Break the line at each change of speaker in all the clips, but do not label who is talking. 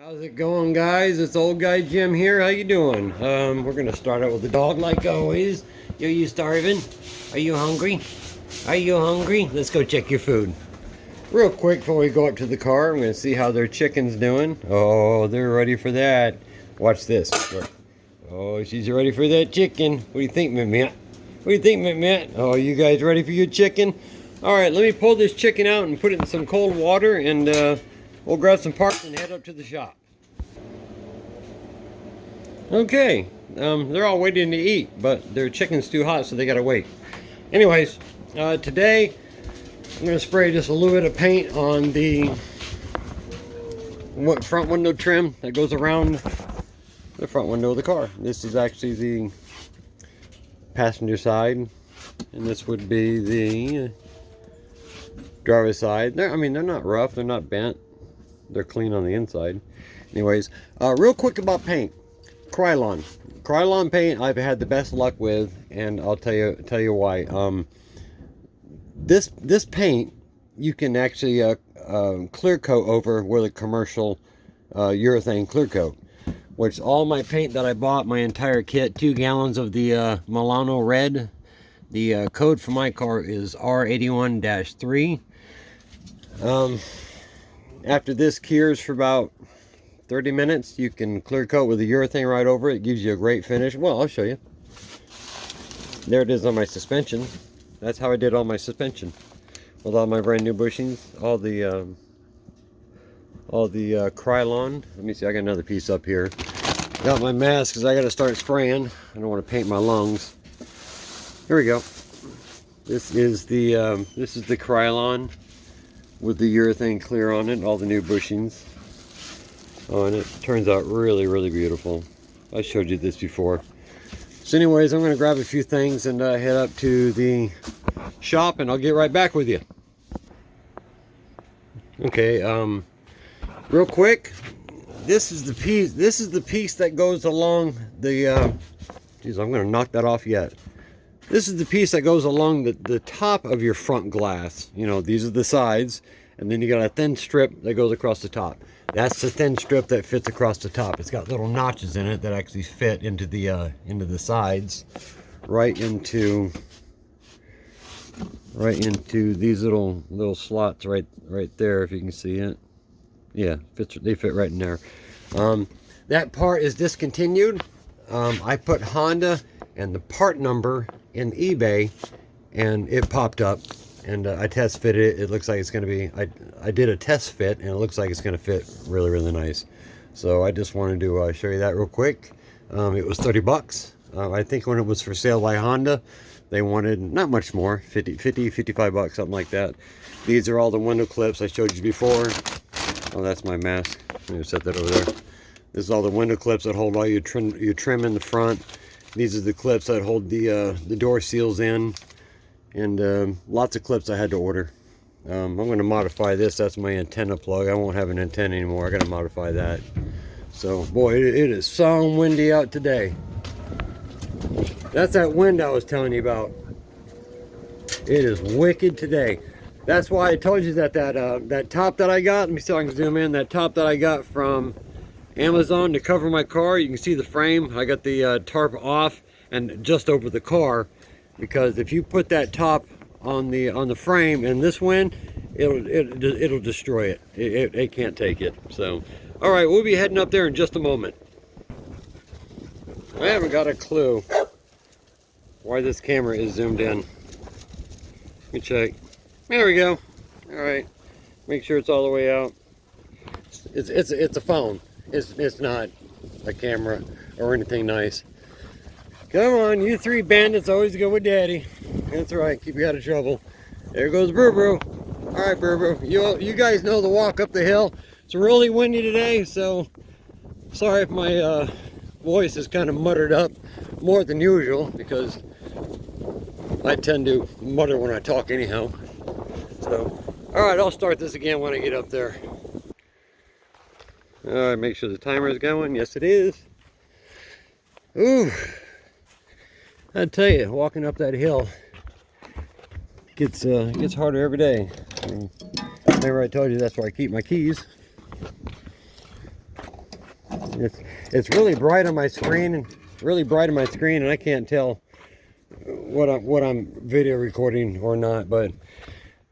How's it going, guys? It's old guy Jim here. How you doing? We're gonna start out with the dog like always. Are you starving? Are you hungry? Are you hungry? Let's go check your food. Real quick before we go up to the car, I'm gonna see how their chicken's doing. Oh, they're ready for that. Watch this. Oh, she's ready for that chicken. What do you think, Mint? What do you think, Mint? Oh, you guys ready for your chicken? All right, let me pull this chicken out and put it in some cold water, and we'll grab some parts and head up to the shop. Okay, they're all waiting to eat, but their chicken's too hot, so they gotta wait. Anyways, today I'm gonna spray just a little bit of paint on the front window trim that goes around the front window of the car. This is actually the passenger side, and this would be the driver's side. They're not rough, they're not bent, they're clean on the inside. Anyways, real quick about paint. Krylon paint I've had the best luck with, and I'll tell you why. This paint you can actually clear coat over with a commercial urethane clear coat, which all my paint that I bought, my entire kit, 2 gallons of the Milano red. The code for my car is R81-3. After this cures for about 30 minutes, you can clear coat with the urethane right over it. It gives you a great finish. Well, I'll show you. There it is on my suspension. That's how I did all my suspension with all my brand new bushings. All the Krylon. Let me see. I got another piece up here. Got my mask because I got to start spraying. I don't want to paint my lungs. Here we go. This is the Krylon with the urethane clear on it. All the new bushings. Oh, and it turns out really, really beautiful. I showed you this before. So anyways, I'm going to grab a few things and head up to the shop, and I'll get right back with you. Okay, real quick, this is the piece that goes along the, geez, I'm going to knock that off yet. This is the piece that goes along the top of your front glass. You know, these are the sides, and then you got a thin strip that goes across the top. That's the thin strip that fits across the top. It's got little notches in it that actually fit into the sides, right into these little slots right there, if you can see it. Yeah, they fit right in there. That part is discontinued. I put Honda and the part number in eBay, and it popped up. And I test fitted it. It looks like it's going to be, I did a test fit, and it looks like it's going to fit really, really nice. So I just wanted to show you that real quick. It was 30 bucks. I think when it was for sale by Honda, they wanted not much more, 55 bucks, something like that. These are all the window clips I showed you before. Oh, that's my mask. I'm going to set that over there. This is all the window clips that hold all your trim in the front. These are the clips that hold the door seals in. And lots of clips I had to order. I'm going to modify this. That's my antenna plug. I won't have an antenna anymore. I got to modify that. So, boy, it is so windy out today. That's that wind I was telling you about. It is wicked today. That's why I told you that top that I got. Let me see if I can zoom in. That top that I got from Amazon to cover my car. You can see the frame. I got the tarp off and just over the car. Because if you put that top on the frame in this wind, it'll destroy it. It can't take it. So, all right, we'll be heading up there in just a moment. I haven't got a clue why this camera is zoomed in. Let me check. There we go. All right, make sure it's all the way out. It's a phone. It's not a camera or anything nice. Come on, you 3 bandits always go with Daddy. That's right, keep you out of trouble. There goes Brew Brew. All right, Brew Brew. You guys know the walk up the hill. It's really windy today, so sorry if my voice is kind of muttered up more than usual, because I tend to mutter when I talk anyhow. So, all right, I'll start this again when I get up there. All right, make sure the timer is going. Yes, it is. Ooh. I tell you, walking up that hill gets harder every day. Remember I told you that's where I keep my keys. It's really bright on my screen, and I can't tell what I'm video recording or not, but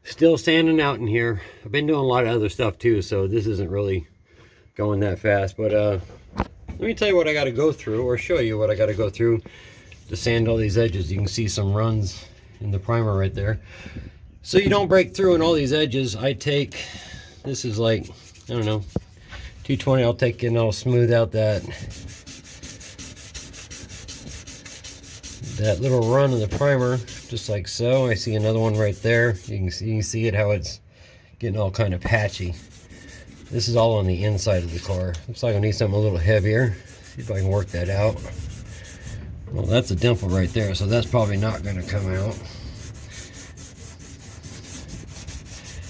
still standing out in here. I've been doing a lot of other stuff too, so this isn't really going that fast, but let me tell you what I got to go through, or show you what I got to go through to sand all these edges. You can see some runs in the primer right there. So you don't break through in all these edges, I take, this is like, I don't know, 220, I'll take and I'll smooth out that little run of the primer, just like so. I see another one right there. You can see it, how it's getting all kind of patchy. This is all on the inside of the car. Looks like I need something a little heavier. See if I can work that out. Well, that's a dimple right there, so that's probably not going to come out.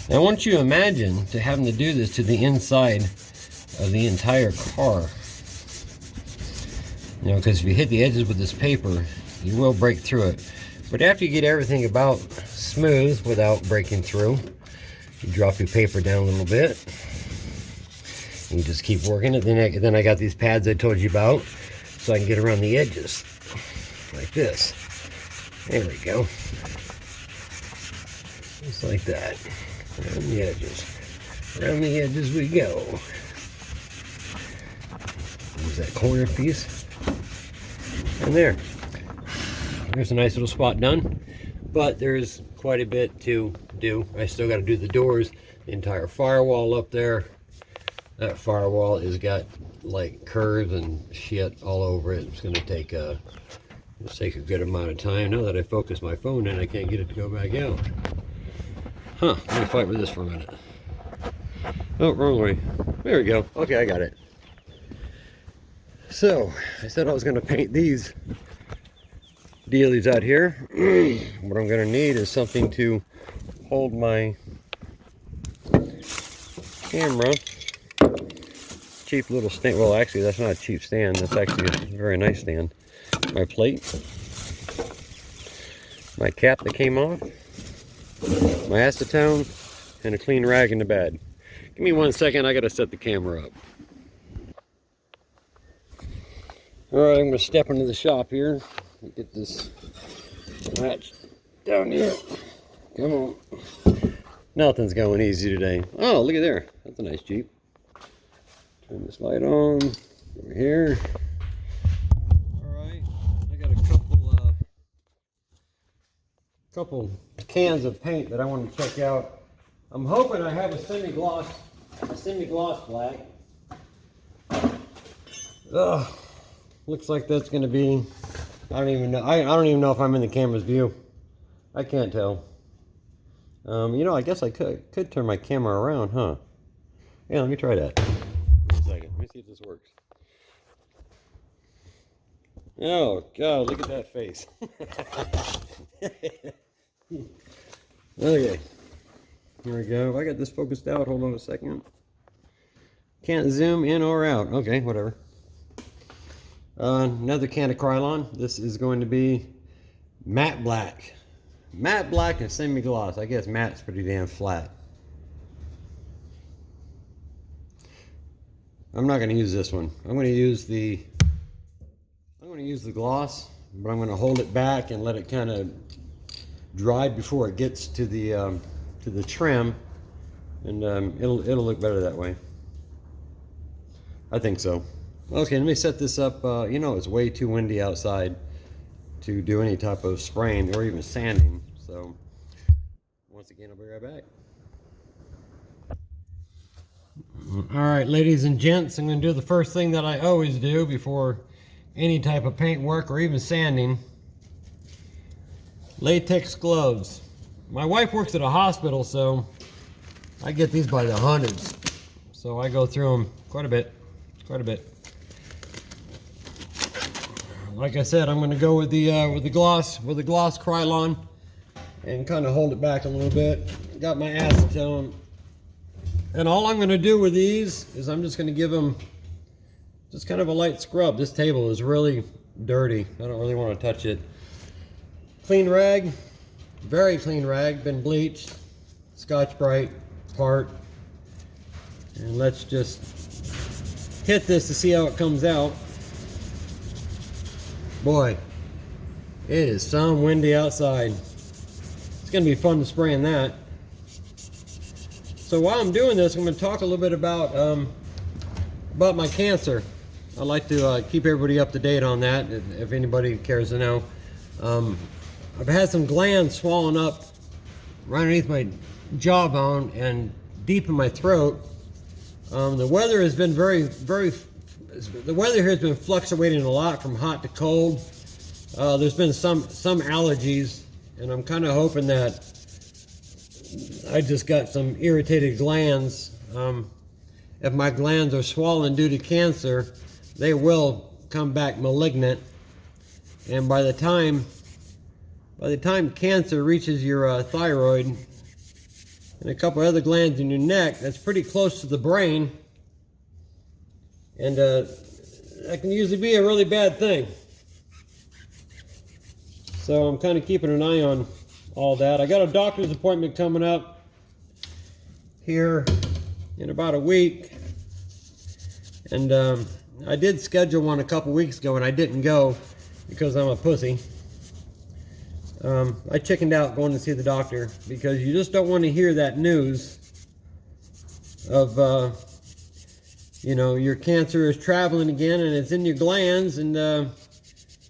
Now, I want you to imagine to having to do this to the inside of the entire car. You know, because if you hit the edges with this paper, you will break through it. But after you get everything about smooth without breaking through, you drop your paper down a little bit. And you just keep working it. Then I got these pads I told you about, so I can get around the edges like this. There we go. Just like that. Around the edges. Around the edges we go. There's that corner piece. And there's a nice little spot done. But there's quite a bit to do. I still got to do the doors, the entire firewall up there. That firewall has got like curves and shit all over it. It's going to take a good amount of time. Now that I focus my phone in, I can't get it to go back out. Huh, let me fight with this for a minute. Oh, wrong way. There we go. Okay, I got it. So, I said I was going to paint these dealies out here. What I'm going to need is something to hold my camera. Cheap little stand. Well, actually, that's not a cheap stand. That's actually a very nice stand. My plate. My cap that came off. My acetone. And a clean rag in the bed. Give me 1 second. I got to set the camera up. Alright, I'm going to step into the shop here. Get this latch down here. Come on. Nothing's going easy today. Oh, look at there. That's a nice Jeep. Turn this light on. Over here. Alright. I got a couple cans of paint that I want to check out. I'm hoping I have a semi-gloss black. Ugh. Looks like that's going to be, I don't even know. I don't even know if I'm in the camera's view. I can't tell. You know, I guess I could turn my camera around, huh? Yeah, let me try that. Wait a second. Let me see if this works. Oh, God, look at that face. Okay. Here we go. I got this focused out. Hold on a second. Can't zoom in or out. Okay, whatever. Another can of Krylon. This is going to be matte black. Matte black and semi-gloss. I guess matte's pretty damn flat. I'm not going to use this one. I'm going to use the gloss, but I'm going to hold it back and let it kind of dry before it gets to the trim, and it'll look better that way. I think so. Okay, let me set this up. You know, it's way too windy outside to do any type of spraying or even sanding. So, once again, I'll be right back. All right, ladies and gents, I'm going to do the first thing that I always do before any type of paint work or even sanding. Latex gloves. My wife works at a hospital, so I get these by the hundreds. So I go through them quite a bit. Like I said, I'm going to go with the gloss Krylon and kind of hold it back a little bit. Got my acetone, and all I'm going to do with these is I'm just going to give them just kind of a light scrub. This table is really dirty. I don't really want to touch it. Clean rag, very clean rag, been bleached, Scotch-Brite part, and let's just hit this to see how it comes out. Boy, it is some windy outside. It's gonna be fun to spray in that. So while I'm doing this, I'm gonna talk a little bit about my cancer. I like to keep everybody up to date on that, if anybody cares to know. I've had some glands swollen up right underneath my jawbone and deep in my throat. The weather has been the weather here has been fluctuating a lot from hot to cold. There's been some allergies, and I'm kind of hoping that I just got some irritated glands. If my glands are swollen due to cancer, they will come back malignant, and by the time cancer reaches your thyroid and a couple other glands in your neck, that's pretty close to the brain, and that can usually be a really bad thing. So I'm kind of keeping an eye on all that. I got a doctor's appointment coming up here in about a week, and I did schedule one a couple weeks ago and I didn't go because I'm a pussy. I chickened out going to see the doctor because you just don't want to hear that news of you know, your cancer is traveling again and it's in your glands, and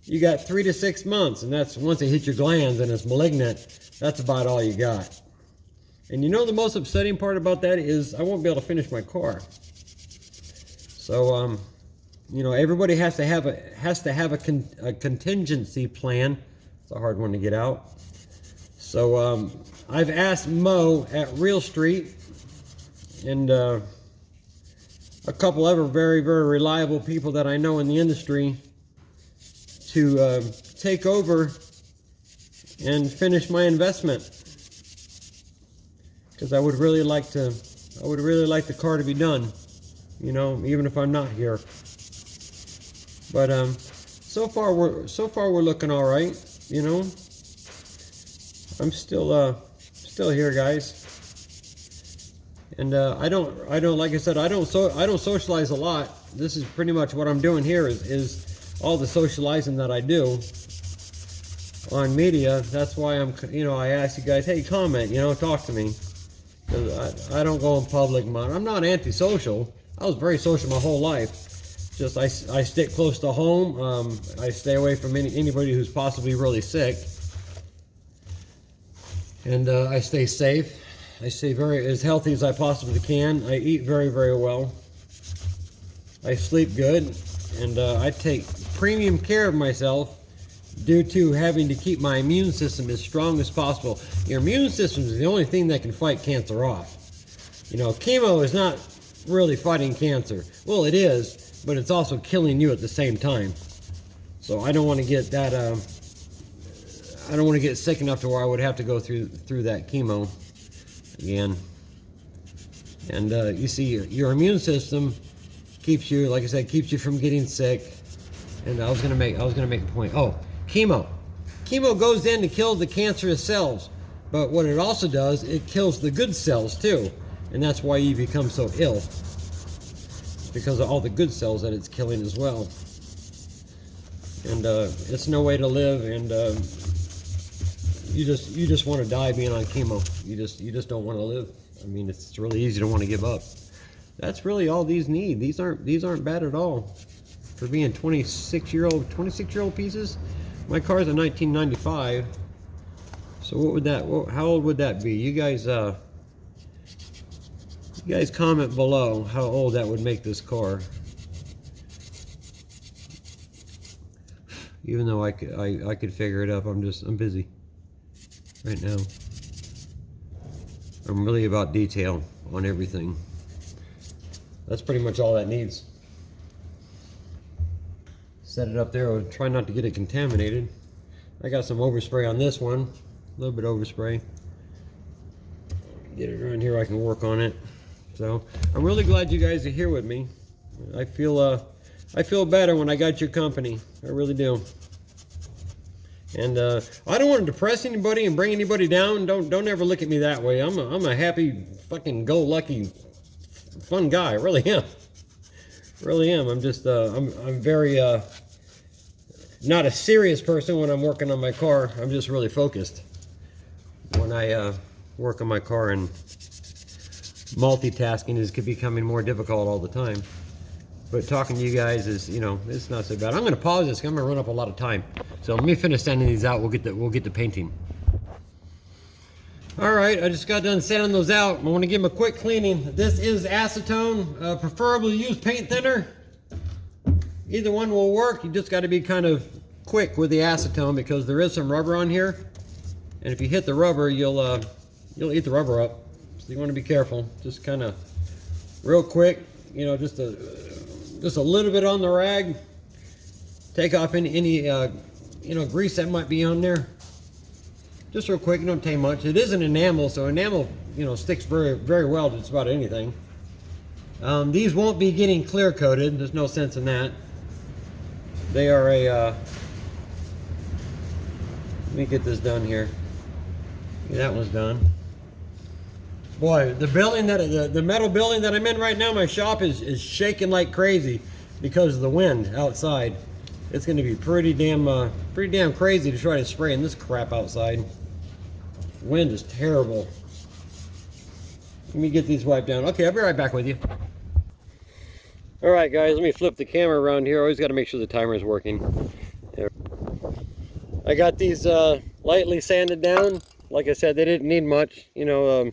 you got 3 to 6 months, and that's once it hits your glands and it's malignant, that's about all you got. And you know the most upsetting part about that is I won't be able to finish my car. So you know, everybody has to have a contingency plan. It's a hard one to get out. So I've asked Mo at Real Street and a couple other very, very reliable people that I know in the industry to take over and finish my investment, because I would really like the car to be done, you know, even if I'm not here. But so far we're looking all right, you know. I'm still here, guys. And I don't like I said, I don't socialize a lot. This is pretty much what I'm doing here is all the socializing that I do on media. That's why I ask you guys, hey, comment, you know, talk to me. 'Cause I don't go in public much. I'm not antisocial. I was very social my whole life. Just I stick close to home. I stay away from anybody who's possibly really sick. And I stay safe. I stay as healthy as I possibly can. I eat very, very well. I sleep good, and I take premium care of myself due to having to keep my immune system as strong as possible. Your immune system is the only thing that can fight cancer off. You know, chemo is not really fighting cancer. Well, it is, but it's also killing you at the same time. So I don't want to get that. I don't want to get sick enough to where I would have to go through that chemo again. And you see, your immune system keeps you, like I said, keeps you from getting sick. And I was gonna make a point. Oh, chemo goes in to kill the cancerous cells, but what it also does, it kills the good cells too, and that's why you become so ill. It's because of all the good cells that it's killing as well. And it's no way to live, and you just want to die being on chemo. You just don't want to live. I mean, it's really easy to want to give up. That's really all these need. These aren't bad at all for being 26-year-old pieces. My car's a 1995. So how old would that be? You guys comment below how old that would make this car. Even though I could figure it up, I'm busy right now. I'm really about detail on everything. That's pretty much all that needs. Set it up there. I'll try not to get it contaminated. I got some overspray on this one, a little bit overspray. Get it around here, I can work on it. So I'm really glad you guys are here with me. I feel better when I got your company. I really do. And I don't want to depress anybody and bring anybody down. Don't ever look at me that way. I'm a happy, fucking go lucky, fun guy. I really am. Really am. I'm just I'm very not a serious person when I'm working on my car. I'm just really focused when I work on my car, and multitasking is becoming more difficult all the time. But talking to you guys is, you know, it's not so bad. I'm going to pause this. I'm going to run up a lot of time. So let me finish sanding these out. We'll get the painting. All right, I just got done sanding those out. I want to give them a quick cleaning. This is acetone. Preferably use paint thinner. Either one will work. You just got to be kind of quick with the acetone because there is some rubber on here, and if you hit the rubber, you'll eat the rubber up. So you want to be careful. Just kind of real quick, you know, just a little bit on the rag. Take off any you know, grease that might be on there. Just real quick. You don't take much. It is an enamel, so enamel, you know, sticks very well to just about anything. These won't be getting clear coated. There's no sense in that. They are a let me get this done here. Yeah, that one's done. Boy, the building that the metal building that I'm in right now, my shop is shaking like crazy because of the wind outside. It's going to be pretty damn crazy to try to spray in this crap outside. Wind is terrible. Let me get these wiped down. Okay, I'll be right back with you. All right, guys, let me flip the camera around here. Always got to make sure the timer is working. There. I got these lightly sanded down. Like I said, they didn't need much. You know,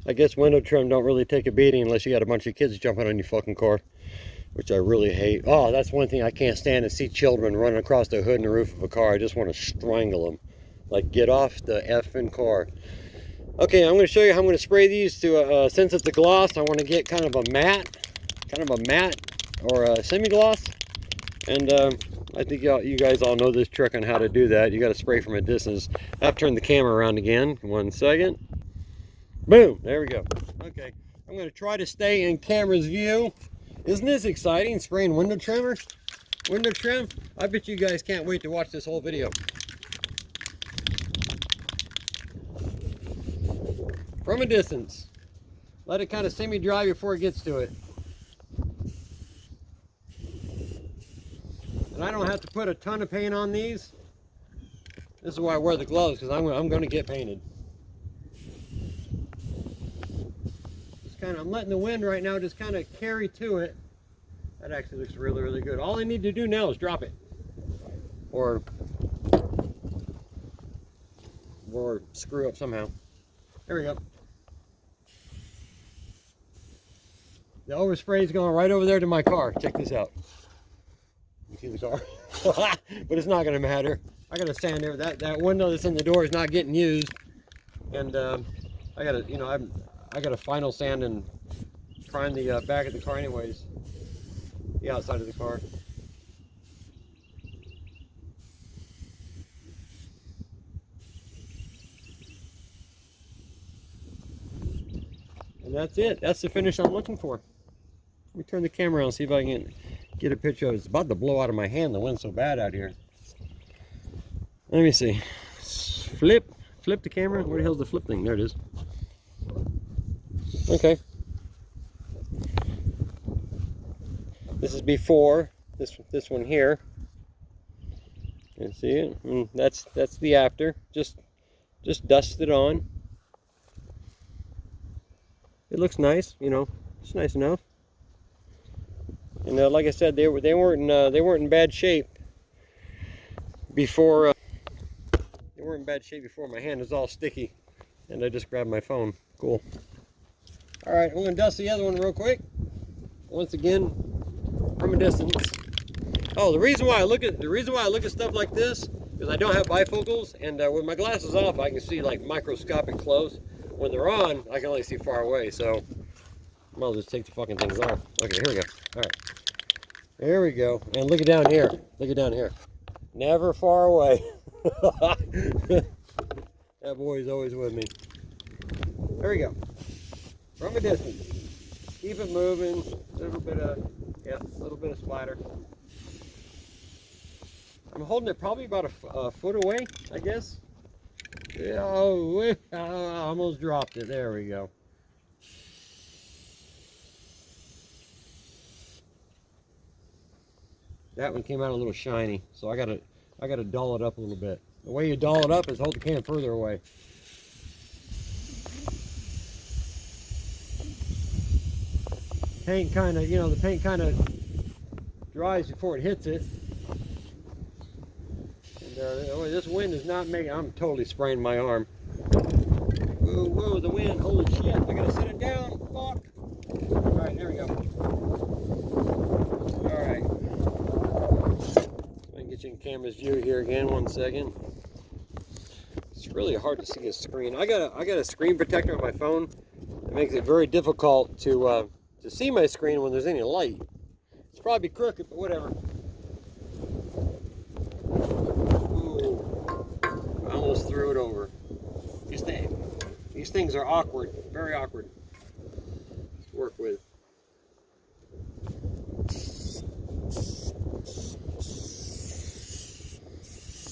I guess window trim don't really take a beating unless you got a bunch of kids jumping on your fucking car, which I really hate. Oh, that's one thing I can't stand, is see children running across the hood and the roof of a car. I just want to strangle them. Like, get off the effing car. Okay, I'm going to show you how I'm going to spray these to, since it's a gloss, I want to get kind of a matte or a semi-gloss. And I think you guys all know this trick on how to do that. You got to spray from a distance. I've turned the camera around again. 1 second. Boom, there we go. Okay, I'm going to try to stay in camera's view. Isn't this exciting, spraying window trim? I bet you guys can't wait to watch this whole video. From a distance. Let it kind of semi-dry before it gets to it. And I don't have to put a ton of paint on these. This is why I wear the gloves, because I'm going to get painted. I'm letting the wind right now just kind of carry to it. That actually looks really, really good. All I need to do now is drop it. Or screw up somehow. There we go. The overspray is going right over there to my car. Check this out. You see the car? But it's not going to matter. I got to stand there. That window that's in the door is not getting used. And I got to, you know, I got to final sand and prime the back of the car anyways. The outside of the car. And that's it. That's the finish I'm looking for. Let me turn the camera around and see if I can get a picture of it. It's about to blow out of my hand. The wind's so bad out here. Let me see. Flip the camera. Where the hell's the flip thing? There it is. Okay. This is before this one here. You can see it. And that's the after. Just dust it on. It looks nice, you know. It's nice enough. And like I said, they weren't in bad shape before. They weren't in bad shape before. My hand was all sticky, and I just grabbed my phone. Cool. All right, I'm gonna dust the other one real quick. Once again, from a distance. Oh, the reason why I look at stuff like this is I don't have bifocals, and with my glasses off, I can see like microscopic close. When they're on, I can only see far away. So I might as well just take the fucking things off. Okay, here we go. All right, there we go. And look at down here. Look at down here. Never far away. That boy's always with me. There we go. From a distance. Keep it moving. A little bit of splatter. I'm holding it probably about a foot away, I guess. Oh, I almost dropped it. There we go. That one came out a little shiny, so I gotta dull it up a little bit. The way you dull it up is hold the can further away. Paint kind of, the paint kind of dries before it hits it. And oh, this wind is not making. I'm totally spraying my arm. Whoa, whoa, the wind! Holy shit! I gotta set it down. Fuck! All right, there we go. All right. I can get you in camera's view here again. 1 second. It's really hard to see a screen. I got a screen protector on my phone. It makes it very difficult to see my screen when there's any light. It's probably crooked, but whatever. Ooh, I almost threw it over. These things are awkward, very awkward to work with.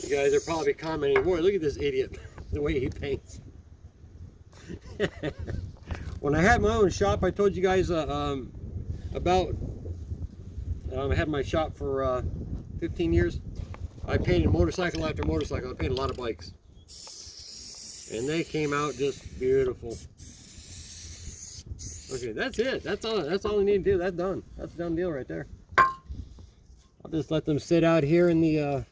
You guys are probably commenting, boy, look at this idiot, the way he paints. When I had my own shop, I told you guys about, I had my shop for 15 years. I painted motorcycle after motorcycle. I painted a lot of bikes. And they came out just beautiful. Okay, that's it. That's all I need to do. That's done. That's a done deal right there. I'll just let them sit out here in the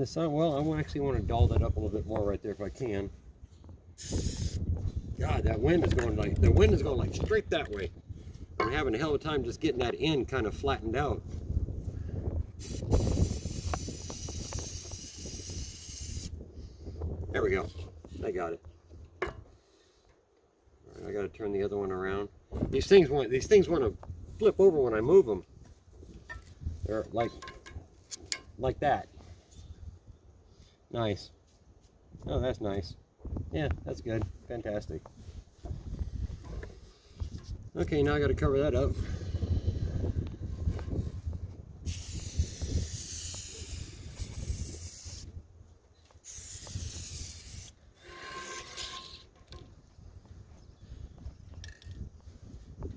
sun. Well, I actually want to dull that up a little bit more right there if I can. God, that wind is going like straight that way. I'm having a hell of a time just getting that end kind of flattened out. There we go. I got it. All right, I got to turn the other one around. These things want to flip over when I move them. They're like that. Nice. Oh, that's nice. Yeah, that's good. Fantastic. Okay, now I got to cover that up.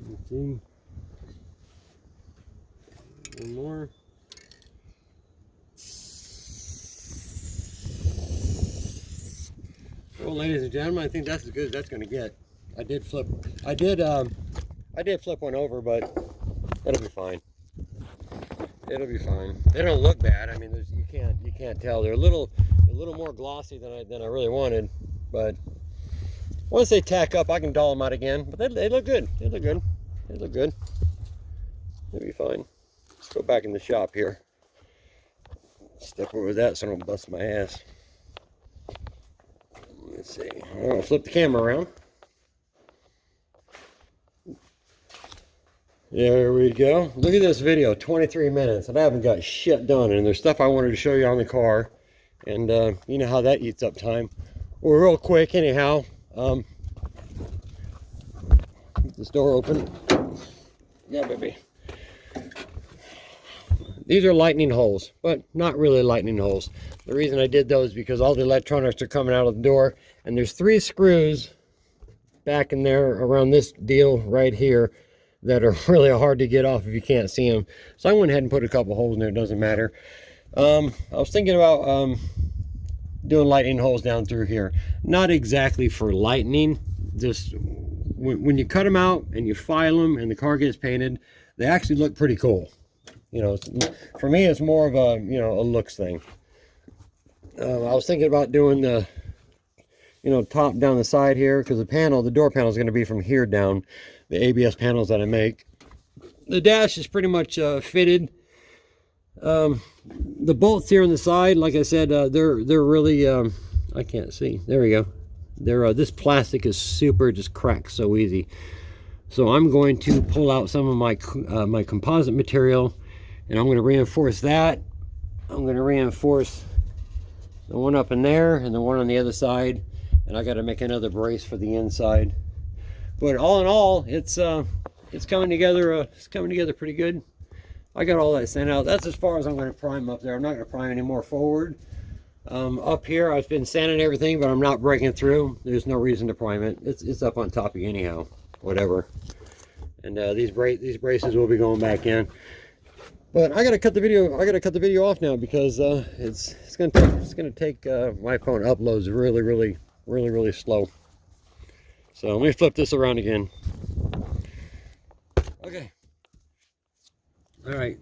Let's see. One more. Well, ladies and gentlemen, I think that's as good as that's going to get. I did flip one over, but it'll be fine. It'll be fine. They don't look bad. I mean, you can't tell. They're a little more glossy than I really wanted, but once they tack up, I can dull them out again. But they look good. They look good. They look good. They'll be fine. Let's go back in the shop here. Step over that so I don't bust my ass. Let's see. I'm gonna flip the camera around. There we go. Look at this video, 23 minutes, and I haven't got shit done. And there's stuff I wanted to show you on the car, and you know how that eats up time. Well, real quick, anyhow. Keep this door open. Yeah, baby. These are lightning holes, but not really lightning holes. The reason I did those is because all the electronics are coming out of the door, and there's 3 screws back in there around this deal right here that are really hard to get off if you can't see them. So I went ahead and put a couple holes in there. It doesn't matter. I was thinking about doing lightning holes down through here. Not exactly for lightning. Just when you cut them out and you file them and the car gets painted, they actually look pretty cool. You know, for me, it's more of a, a looks thing. I was thinking about doing the, top down the side here, because the door panel is going to be from here down, the ABS panels that I make. The dash is pretty much fitted. The bolts here on the side, like I said, they're really, I can't see. There we go. This plastic is super, just cracks so easy. So I'm going to pull out some of my my composite material, and I'm going to reinforce that. I'm going to reinforce the one up in there and the one on the other side, and I got to make another brace for the inside. But all in all, it's coming together. It's coming together pretty good. I got all that sent out. That's as far as I'm going to prime up there. I'm not going to prime any more forward. Up here, I've been sanding everything, but I'm not breaking through. There's no reason to prime it. It's up on top of you anyhow. Whatever. And these braces will be going back in. But I gotta cut the video. I gotta cut the video off now because it's gonna take my phone uploads really slow. So let me flip this around again. Okay. All right.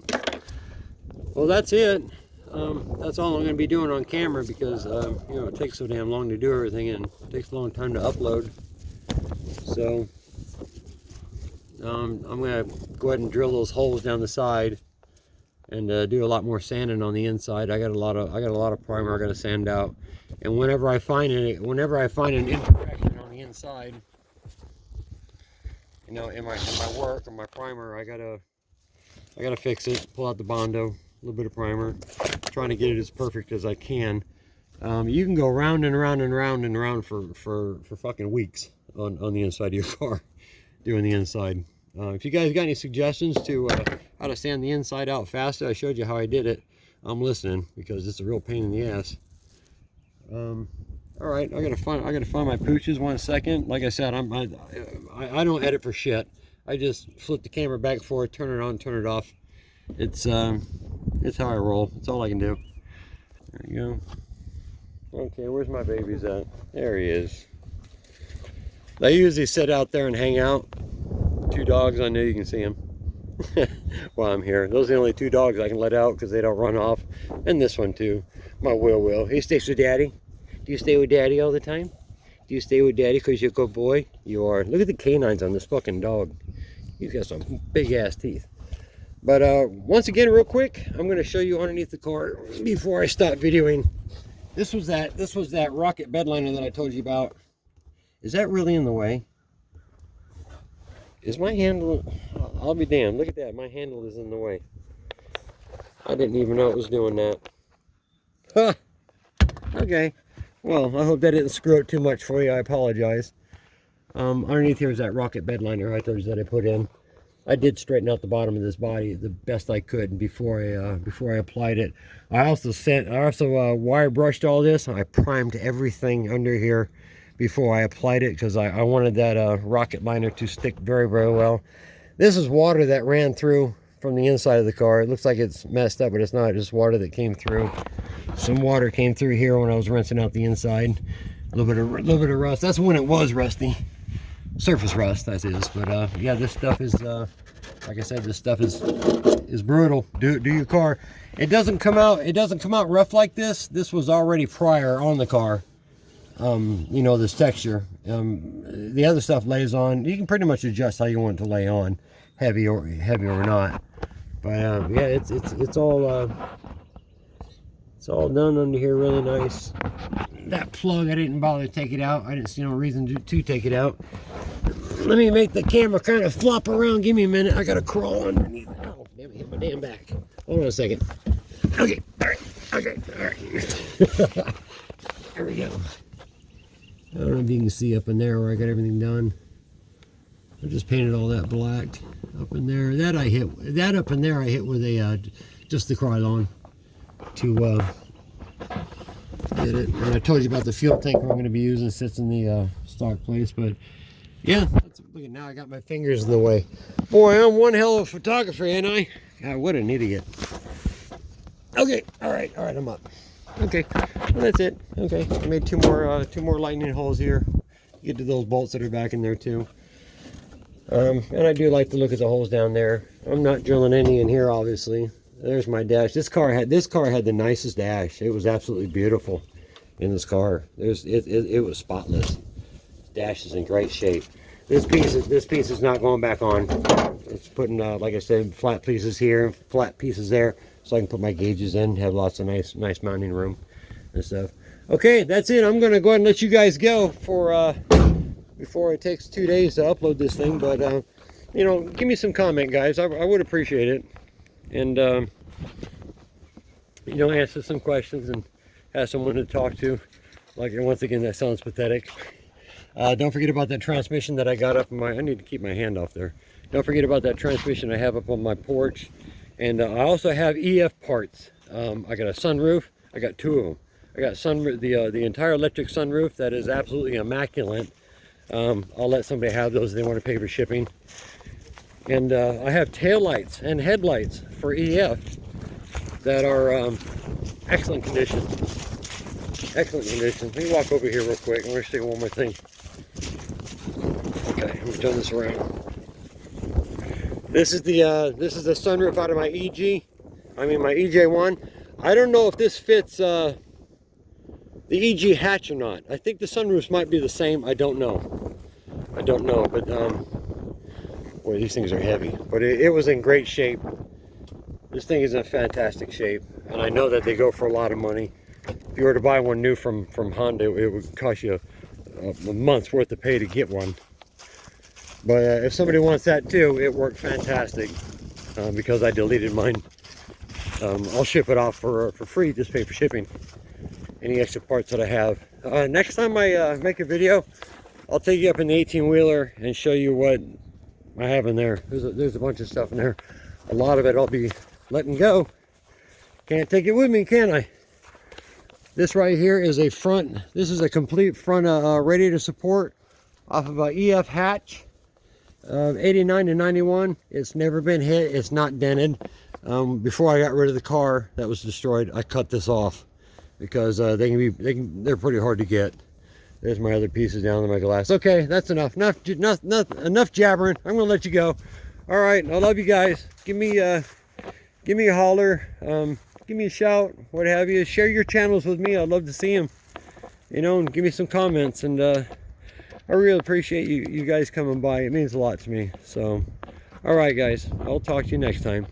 Well, that's it. That's all I'm going to be doing on camera because you know, it takes so damn long to do everything and it takes a long time to upload. So I'm going to go ahead and drill those holes down the side and do a lot more sanding on the inside. I got a lot of primer I got to sand out. And whenever I find an imperfection on the inside, you know, in my work or my primer, I gotta fix it. Pull out the Bondo, a little bit of primer, trying to get it as perfect as I can. You can go round and round and round and round for fucking weeks on the inside of your car, doing the inside. If you guys got any suggestions to how to sand the inside out faster, I showed you how I did it. I'm listening because it's a real pain in the ass. All right, I gotta find my pooches 1 second. Like I said, I don't edit for shit. I just flip the camera back and forth, turn it on, turn it off. It's how I roll. It's all I can do. There you go. Okay, where's my babies at? There he is. They usually sit out there and hang out. 2 dogs, I know you can see them while I'm here. Those are the only 2 dogs I can let out because they don't run off. And this one too, my Will. He stays with Daddy. Do you stay with Daddy all the time? Do you stay with Daddy because you're a good boy? You are. Look at the canines on this fucking dog. He's got some big ass teeth. But once again, real quick, I'm going to show you underneath the car before I stop videoing. This was that rocket bedliner that I told you about. Is that really in the way? Is my handle? I'll be damned. Look at that. My handle is in the way. I didn't even know it was doing that. Huh. Okay. Well, I hope that didn't screw it too much for you. I apologize. Underneath here is that rocket bedliner I told you that I put in. I did straighten out the bottom of this body the best I could before I applied it. I also wire brushed all this. I primed everything under here before I applied it because I wanted that rocket liner to stick very well. This is water that ran through from the inside of the car. It looks like it's messed up, but it's not. It's just water that came through. Some water came through here when I was rinsing out the inside. A little bit of rust. That's when it was rusty. Surface rust, that is. But yeah, this stuff is like I said, this stuff is brutal. Do your car. It doesn't come out rough like this. This was already prior on the car. You know, this texture. The other stuff lays on. You can pretty much adjust how you want it to lay on, heavy or not. But yeah, it's all done under here really nice. That plug, I didn't bother to take it out. I didn't see no reason to take it out. Let me make the camera kind of flop around. Give me a minute. I gotta crawl underneath. Oh, damn it, hit my damn back. Hold on a second. Okay, all right. Okay, all right. There we go. I don't know if you can see up in there where I got everything done. I just painted all that black up in there. That up in there I hit with a just the Krylon to get it. And I told you about the fuel tank we're going to be using. Sits in the stock place, but yeah, look at now I got my fingers in the way. Boy, I'm one hell of a photographer, ain't I? God, what an idiot. Okay, all right, I'm up. Okay, well, that's it. Okay, I made two more lightning holes here. Get to those bolts that are back in there too. And I do like to look at the holes down there. I'm not drilling any in here, obviously. There's my dash. This car had the nicest dash. It was absolutely beautiful in this car. It was spotless. Dash is in great shape. This piece is not going back on. It's putting like I said, flat pieces here, flat pieces there, so I can put my gauges in. Have lots of nice mounting room and stuff. Okay, that's it. I'm gonna go ahead and let you guys go for before it takes 2 days to upload this thing. But you know, give me some comment, guys. I would appreciate it. And you know, answer some questions and have someone to talk to. Like, once again, that sounds pathetic. Don't forget about that transmission that I got up in my, I need to keep my hand off there. Don't forget about that transmission I have up on my porch. And I also have EF parts. I got a sunroof. I got 2 of them. I got the entire electric sunroof that is absolutely immaculate. I'll let somebody have those if they want to pay for shipping. And I have taillights and headlights for EF that are excellent condition. Excellent condition. Let me walk over here real quick. I want to show you one more thing. Okay, let me turn this around. This is the sunroof out of my my EJ1. I don't know if this fits the EG hatch or not. I think the sunroofs might be the same. I don't know. I don't know, but boy, these things are heavy. But it was in great shape. This thing is in fantastic shape, and I know that they go for a lot of money. If you were to buy one new from Honda, it would cost you a month's worth of pay to get one. But if somebody wants that too, it worked fantastic because I deleted mine. I'll ship it off for free, just pay for shipping. Any extra parts that I have. Next time I make a video, I'll take you up in the 18-wheeler and show you what I have in there. There's a bunch of stuff in there. A lot of it I'll be letting go. Can't take it with me, can I? This right here is a front. This is a complete front radiator support off of a EF hatch. 89 to 91. It's never been hit. It's not dented. Before I got rid of the car that was destroyed, I cut this off because they're pretty hard to get. There's my other pieces down in my glass. Okay, that's enough. Enough jabbering. I'm gonna let you go. All right, I love you guys. Give me a holler. Give me a shout, what have you. Share your channels with me. I'd love to see them. You know, and give me some comments. And I really appreciate you guys coming by. It means a lot to me. So, all right, guys. I'll talk to you next time.